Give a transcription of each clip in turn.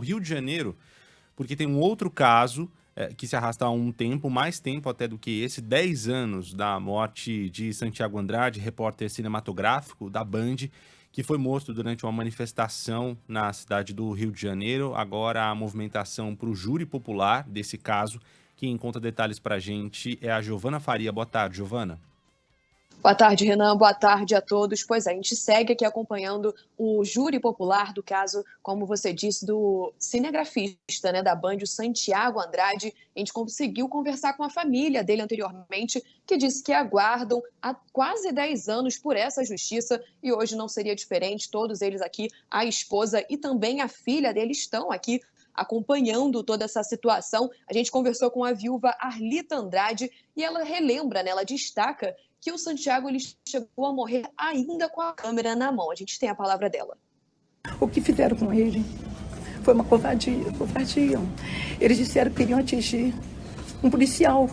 Rio de Janeiro, porque tem um outro caso que se arrasta há um tempo, mais tempo até do que esse, 10 anos da morte de Santiago Andrade, repórter cinematográfico da Band, que foi morto durante uma manifestação na cidade do Rio de Janeiro. Agora a movimentação para o júri popular desse caso. Quem conta detalhes para a gente é a Giovana Faria. Boa tarde, Giovana. Boa tarde, Renan. Boa tarde a todos. Pois é, a gente segue aqui acompanhando o júri popular do caso, como você disse, do cinegrafista, da Band, o Santiago Andrade. A gente conseguiu conversar com a família dele anteriormente, que disse que aguardam há quase 10 anos por essa justiça e hoje não seria diferente. Todos eles aqui, a esposa e também a filha dele estão aqui acompanhando toda essa situação. A gente conversou com a viúva Arlita Andrade e ela relembra, ela destaca que o Santiago ele chegou a morrer ainda com a câmera na mão. A gente tem a palavra dela. O que fizeram com ele foi uma covardia. Eles disseram que iriam atingir um policial.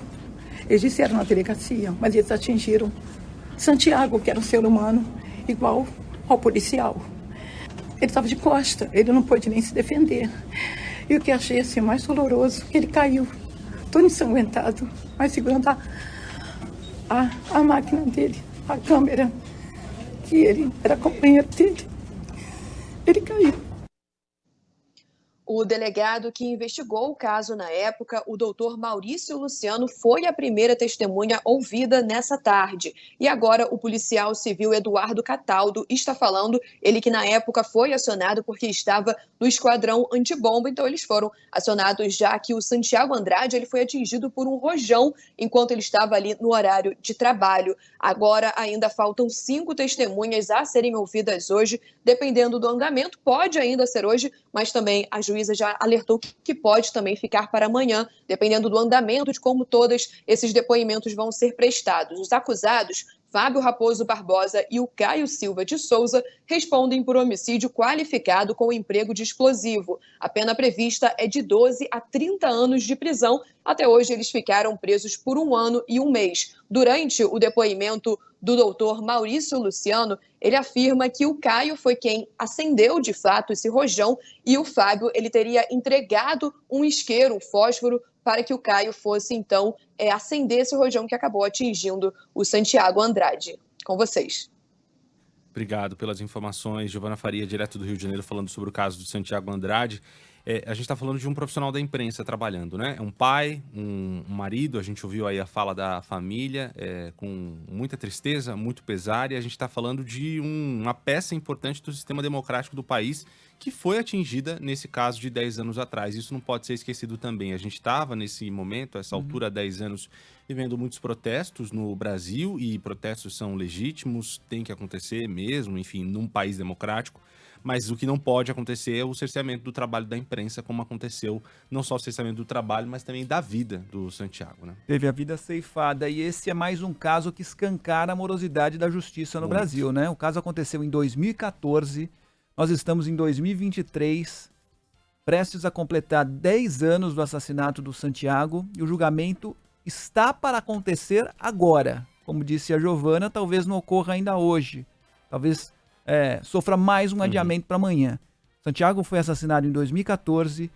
Eles disseram na delegacia, mas eles atingiram Santiago, que era um ser humano igual ao policial. Ele estava de costa, ele não pôde nem se defender. E o que achei assim, mais doloroso, que ele caiu, todo ensanguentado, mas segurando a máquina dele, a câmera, que ele era companheiro dele. Ele caiu. O delegado que investigou o caso na época, o doutor Maurício Luciano, foi a primeira testemunha ouvida nessa tarde. E agora o policial civil Eduardo Cataldo está falando, ele que na época foi acionado porque estava no esquadrão antibomba, então eles foram acionados já que o Santiago Andrade ele foi atingido por um rojão enquanto ele estava ali no horário de trabalho. Agora ainda faltam 5 testemunhas a serem ouvidas hoje, dependendo do andamento, pode ainda ser hoje, mas também a juíza já alertou que pode também ficar para amanhã, dependendo do andamento de como todos esses depoimentos vão ser prestados. Os acusados, Fábio Raposo Barbosa e o Caio Silva de Souza, respondem por homicídio qualificado com emprego de explosivo. A pena prevista é de 12 a 30 anos de prisão. Até hoje, eles ficaram presos por 1 ano e 1 mês. Durante o depoimento do doutor Maurício Luciano, ele afirma que o Caio foi quem acendeu, de fato, esse rojão e o Fábio ele teria entregado um isqueiro, um fósforo, para que o Caio fosse, então, acender esse rojão que acabou atingindo o Santiago Andrade. Com vocês. Obrigado pelas informações. Giovana Faria, direto do Rio de Janeiro, falando sobre o caso do Santiago Andrade. A gente está falando de um profissional da imprensa trabalhando, né? É um pai, um marido, a gente ouviu aí a fala da família, com muita tristeza, muito pesar, e a gente está falando de uma peça importante do sistema democrático do país que foi atingida nesse caso de 10 anos atrás. Isso não pode ser esquecido também. A gente estava nesse momento, essa altura, há 10 anos, vivendo muitos protestos no Brasil, e protestos são legítimos, tem que acontecer mesmo, enfim, num país democrático. Mas o que não pode acontecer é o cerceamento do trabalho da imprensa, como aconteceu não só o cerceamento do trabalho, mas também da vida do Santiago, né? Teve a vida ceifada, e esse é mais um caso que escancara a morosidade da justiça no Brasil, né? O caso aconteceu em 2014, nós estamos em 2023, prestes a completar 10 anos do assassinato do Santiago, e o julgamento está para acontecer agora. Como disse a Giovana, talvez não ocorra ainda hoje, talvez sofra mais um adiamento para amanhã. Santiago foi assassinado em 2014,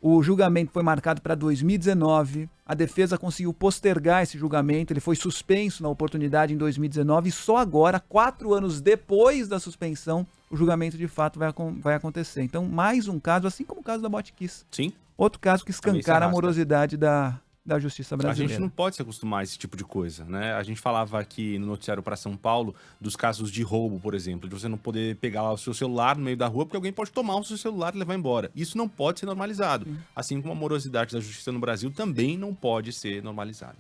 o julgamento foi marcado para 2019, a defesa conseguiu postergar esse julgamento, ele foi suspenso na oportunidade em 2019 e só agora, 4 anos depois da suspensão, o julgamento de fato vai acontecer. Então, mais um caso, assim como o caso da Botkiss. Sim. Outro caso que escancara a morosidade da justiça brasileira. A gente não pode se acostumar a esse tipo de coisa, né? A gente falava aqui no noticiário para São Paulo dos casos de roubo, por exemplo, de você não poder pegar lá o seu celular no meio da rua porque alguém pode tomar o seu celular e levar embora. Isso não pode ser normalizado. Assim como a morosidade da justiça no Brasil também não pode ser normalizada.